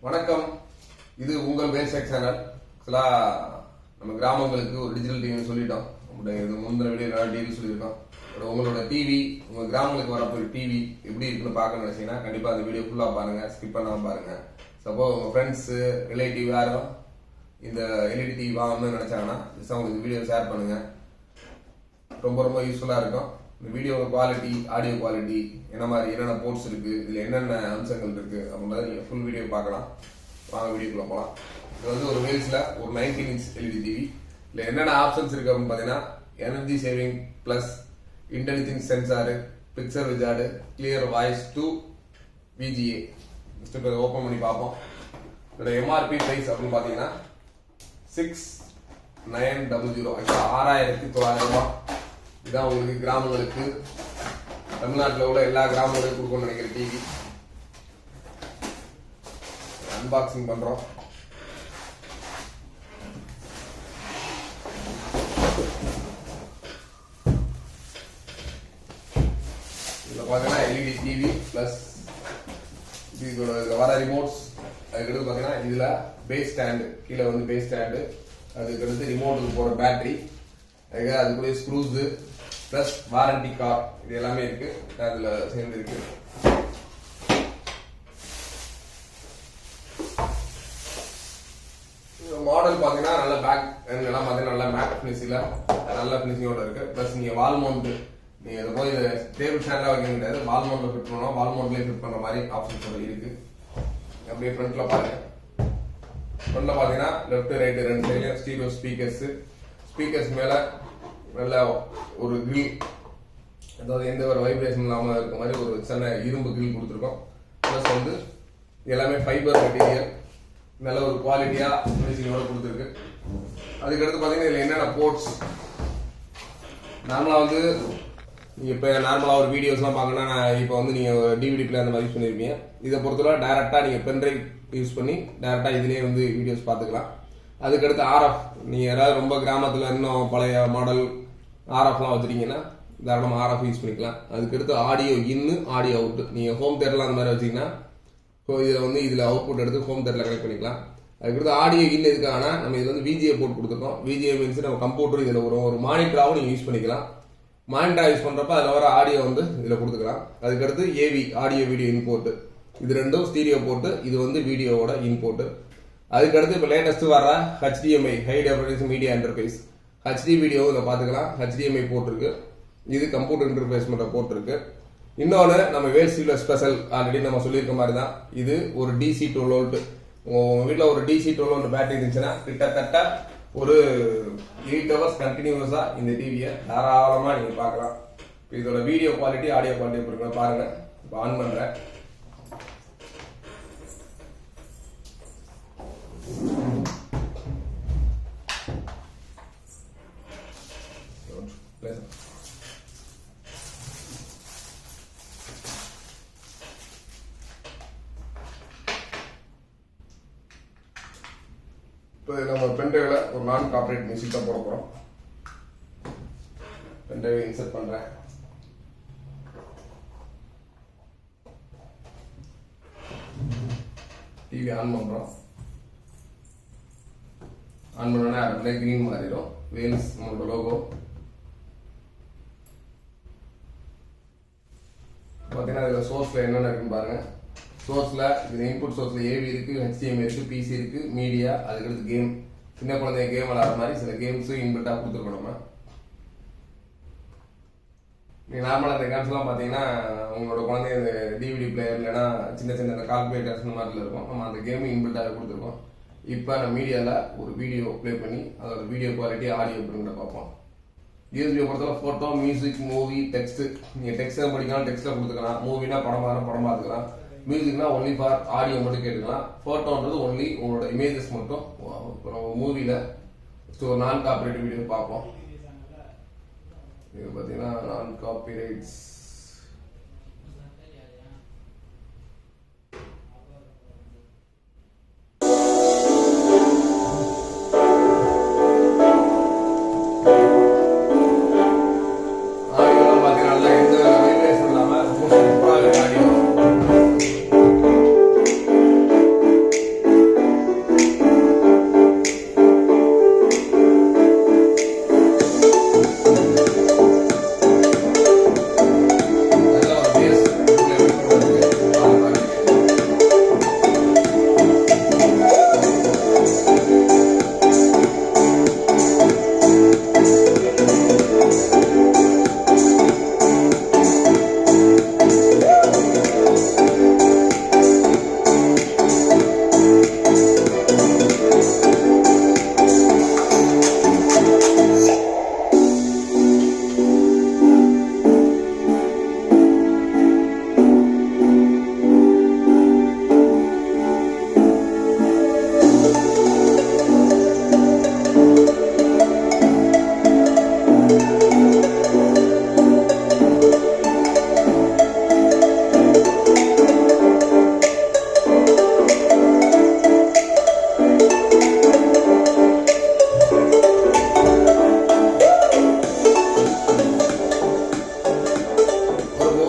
வணக்கம். இது உங்கள் பேசிக் சேனல். நம்ம கிராமங்களுக்கு ஒரு டிஜிட்டல் டிவி சொல்லிட்டோம். இது முந்தின வீடியோ டிவி சொல்லியிருக்கோம். உங்களோட டிவி உங்க கிராமங்களுக்கு வரப்போகிற டிவி எப்படி இருக்குன்னு பார்க்க நினைச்சீங்கன்னா கண்டிப்பா அந்த வீடியோ ஃபுல்லா பாருங்க, ஸ்கிப் பண்ணாம பாருங்க. சப்போஸ் உங்க ஃப்ரெண்ட்ஸ் ரிலேட்டிவ் யாரும் இந்த எல்இடி டிவி வாங்கணும்னு நினைச்சாங்கன்னா உங்களுக்கு வீடியோ ஷேர் பண்ணுங்க. ரொம்ப ரொம்ப யூஸ்ஃபுல்லா இருக்கும். இந்த வீடியோ குவாலிட்டி, ஆடியோ குவாலிட்டி, என்னென்ன போர்ட்ஸ் இருக்கு, இதுல என்னென்ன அம்சங்கள் இருக்கு அப்படின்றத நீங்க ஃபுல் வீடியோ பார்க்கலாம். வாங்க வீடியோக்குள்ள போகலாம். இது வந்து ஒரு வேல்ஸ்ல ஒரு 19 இன்ச் எல்இடி டிவி. இதுல என்னென்ன ஆப்ஷன்ஸ் இருக்கு அப்படின்னு பாத்தீங்கன்னா energy saving plus intelligent sensor, picture wizard, clear voice to VGA. Open பண்ணி பார்ப்போம். இதோட எம்ஆர்பி பிரைஸ் அப்படின்னு பாத்தீங்கன்னா 6900, 6900 ரூபாய். இதான் உங்களுக்கு கிராமங்களுக்கு, தமிழ்நாட்டில் உள்ள எல்லா கிராமங்களுக்கும் கொடுக்கணும்னு நினைக்கிற டிவி. அன்பாக்சிங் பண்றோம். இதுல பாத்தீங்கன்னா எல்இடி டிவி பிளஸ் இதோட வர ரிமோட்ஸ். அதுக்கடுத்து பாத்தீங்கன்னா இதுல பேஸ் ஸ்டாண்டு, கீழே வந்து பேஸ் ஸ்டாண்டு, அதுக்கடுத்து ரிமோட்டுக்கு போற பேட்டரி, அதுக்குரிய ஸ்க்ரூஸ் பிளஸ் வாரண்டி கார்டு, இது எல்லாமே இருக்கு. அதுல சேர்ந்து இருக்கு. மாடல் பாத்தீங்கன்னா நல்ல பேக் எல்லாம் பாத்தீங்கன்னா நல்ல மேட் பினிஷிங்ல நல்ல பினிஷிங்கோட இருக்கு. பிளஸ் நீங்க வால் மவுண்ட், நீங்க இதை போய் டேபிள் ஸ்டாண்ட்ல வைக்க முடியாது, வால் மவுண்ட்ல ஃபிட் பண்ணணும். வால் மவுண்ட்லயே ஃபிட் பண்ற மாதிரி ஆப்ஷன்ஸ் இருக்கு. அப்படியே ஃப்ரண்ட்ல பாருங்க. ஃப்ரண்ட்ல பாத்தீங்கன்னா லெஃப்ட் ரைட் ரெண்டு சைட்லயும் ஸ்டீரியோ ஸ்பீக்கர்ஸ் மேல நல்ல ஒரு கிரில், அதாவது எந்த ஒரு வைப்ரேஷன் இல்லாம இருக்க மாதிரி ஒரு சின்ன இரும்பு கிரில் கொடுத்துருக்கோம். பிளஸ் வந்து எல்லாமே ஃபைபர் மெட்டீரியல், நல்ல ஒரு குவாலிட்டியா ஃபினிஷிங்கோட கொடுத்துருக்கு. அதுக்கடுத்து பாத்தீங்கன்னா இதுல என்னென்ன போர்ட்ஸ், நார்மலா வந்து நீங்க இப்ப நார்மலா ஒரு வீடியோஸ்லாம் பார்க்கணும்னா இப்போ வந்து நீங்க டிவிடி பிளே அந்த மாதிரி யூஸ் பண்ணிருப்பீங்க. இதை பொறுத்தவரை டைரக்டா நீங்க பென்ட்ரைவ் யூஸ் பண்ணி டைரக்டா இதுலயே வந்து வீடியோஸ் பார்த்துக்கலாம். அதுக்கடுத்து ஆர்எஃப், நீங்க யாராவது ரொம்ப கிராமத்துல இன்னும் பழைய மாடல் ஆர்எஃப்லாம் வச்சிருக்கீங்கன்னா தாராளமாக ஆர்எஃப் யூஸ் பண்ணிக்கலாம். அதுக்கடுத்து ஆடியோ இன்னு, ஆடியோ அவுட், நீங்க ஹோம் தியேட்டர்லாம் அந்த மாதிரி வச்சீங்கன்னா இதுல அவுட்புட் எடுத்து ஹோம் தியேட்டர்ல கனெக்ட் பண்ணிக்கலாம். அதுக்கடுத்து ஆடியோ இன்னு எதுக்காகனா நம்ம இதுல வந்து VGA போர்ட் கொடுத்துருக்கோம். VGA மீன்ஸ் நம்ம கம்ப்யூட்டர் இதுல ஒரு மானிட்டராகவும் நீங்க யூஸ் பண்ணிக்கலாம். மானிட்டரா யூஸ் பண்றப்ப அதுல வர ஆடியோ வந்து இதுல கொடுத்துக்கலாம். அதுக்கடுத்து AV, ஆடியோ வீடியோ இன்போர்ட், இது ரெண்டும் ஸ்டீரியோ போர்ட், இது வந்து வீடியோவோட இன்போர்ட். அதுக்கடுத்து இப்போ லேட்டஸ்ட் வர HDMI, high definition media interface, HD video இதில் பார்த்துக்கலாம். HDMI போர்ட் இருக்கு. இது கம்ப்யூட்டர் இன்டர்ஃபேஸ் மட்டும் போர்ட் இருக்கு. இன்னொன்று நம்ம வேல்ஸ்ல ஸ்பெஷல், ஆல்ரெடி நம்ம சொல்லியிருக்க மாதிரி தான், இது ஒரு DC 12 வோல்ட். உங்க வீட்டில் ஒரு DC 12 வோல்ட் பேட்டரி இருந்துச்சுன்னா கிட்டத்தட்ட ஒரு 8 ஹவர்ஸ் கண்டினியூஸா இந்த டிவியை தாராளமா நீங்க பார்க்கலாம். இதோட வீடியோ குவாலிட்டி, ஆடியோ குவாலிட்டி பாருங்க. இப்போ ஆன் பண்றேன். இப்போ நம்ம பென்ட்ரைவ்ல ஒரு நான் கார்பரேட் மியூசிக் தான் போட போறோம். பென்ட்ரைவ் இன்சர்ட் பண்றேன். டிவி ஆன் பண்றோம். ஆன் பண்ணோன்னா அப்படியே கிரீன் மாறிடும். வேல்ஸ் நம்மளோட லோகோ பார்த்தீங்கன்னா இதில் சோர்ஸ்ல என்னென்ன இருக்குன்னு பாருங்க. சோர்ஸ்ல இது இன்புட் சோர்ஸ்ல AV இருக்கு, HDMI இருக்கு, PC இருக்கு, மீடியா, அதுக்கடுத்து கேம், சின்ன குழந்தைங்க கேம் விளையாடுற மாதிரி சில கேம்ஸும் இன்புட்டா கொடுத்துருக்கோம். நம்ம நீங்க நார்மலா இந்த கேம்ஸ் எல்லாம் பாத்தீங்கன்னா உங்களோட குழந்தைங்க இந்த DVD பிளேயர் இல்லைன்னா சின்ன கால்குலேட்டர்ஸ் இந்த மாதிரி இருக்கும். நம்ம அந்த கேம் இன்புட்டாக கொடுத்துருக்கோம். இப்போ நம்ம மீடியால ஒரு வீடியோ பிளே பண்ணி அதோட வீடியோ குவாலிட்டி, ஆடியோ எப்படிங்கிற பார்ப்போம். USB பொறுத்தவரை போட்டோ, மியூசிக், மூவி, டெக்ஸ்ட், நீங்க டெக்ஸ்ட் படிக்கலாம், டெக்ஸ்ட்ல கொடுத்துக்கலாம். மூவினா படம் பார்த்துக்கலாம். மியூசிக்னா ஒன்லி ஃபார் ஆடியோ மட்டும் கேட்டுக்கலாம். போட்டோன்றது ஒன்லி உங்களோட இமேஜஸ் மட்டும். மூவில நான் காப்பிரைட் வீடியோ பார்ப்போம். இது பார்த்தீங்கன்னா நான் காப்பிரைட்ஸ்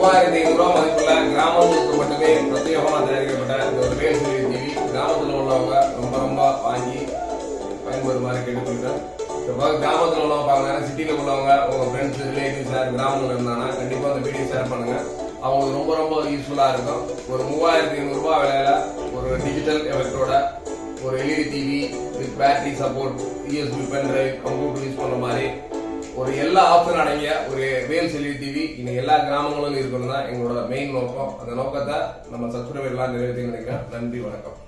3500 ரூபாய் மதிப்புள்ள கிராமங்களுக்கு மட்டுமே பிரத்யேகமாக தயாரிக்கப்பட்ட இந்த ஒரு வேல் டிவி கிராமத்தில் உள்ளவங்க ரொம்ப ரொம்ப வாங்கி பயன்படுமாறு கேட்டுக்கொள்கிறேன். கிராமத்தில் உள்ளவங்க பாருங்க, சிட்டியில் உள்ளவங்க உங்க ஃப்ரெண்ட்ஸ் ரிலேட்டிவ்ஸ் யார் கிராமத்தில் இருந்தாங்கன்னா கண்டிப்பாக அந்த வீடியோ ஷேர் பண்ணுங்க. அவங்களுக்கு ரொம்ப ரொம்ப யூஸ்ஃபுல்லாக இருக்கும். ஒரு 3500 ரூபாய் விலையில ஒரு டிஜிட்டல் எஃபெக்டோட ஒரு LED TV with battery support, USB pen drive, computer use பண்ண மாதிரி ஒரு எல்லா ஆப்ஷன் அடங்கிய ஒரு வேல்ஸ் எல்இடி டிவி இன்னைக்கு எல்லா கிராமங்களும் இருக்கணும் தான் எங்களோட மெயின் நோக்கம். அந்த நோக்கத்தை நம்ம சப்ஸ்கிரைபர் எல்லாம் நிறைவேற்றி நினைக்கிறேன். நன்றி, வணக்கம்.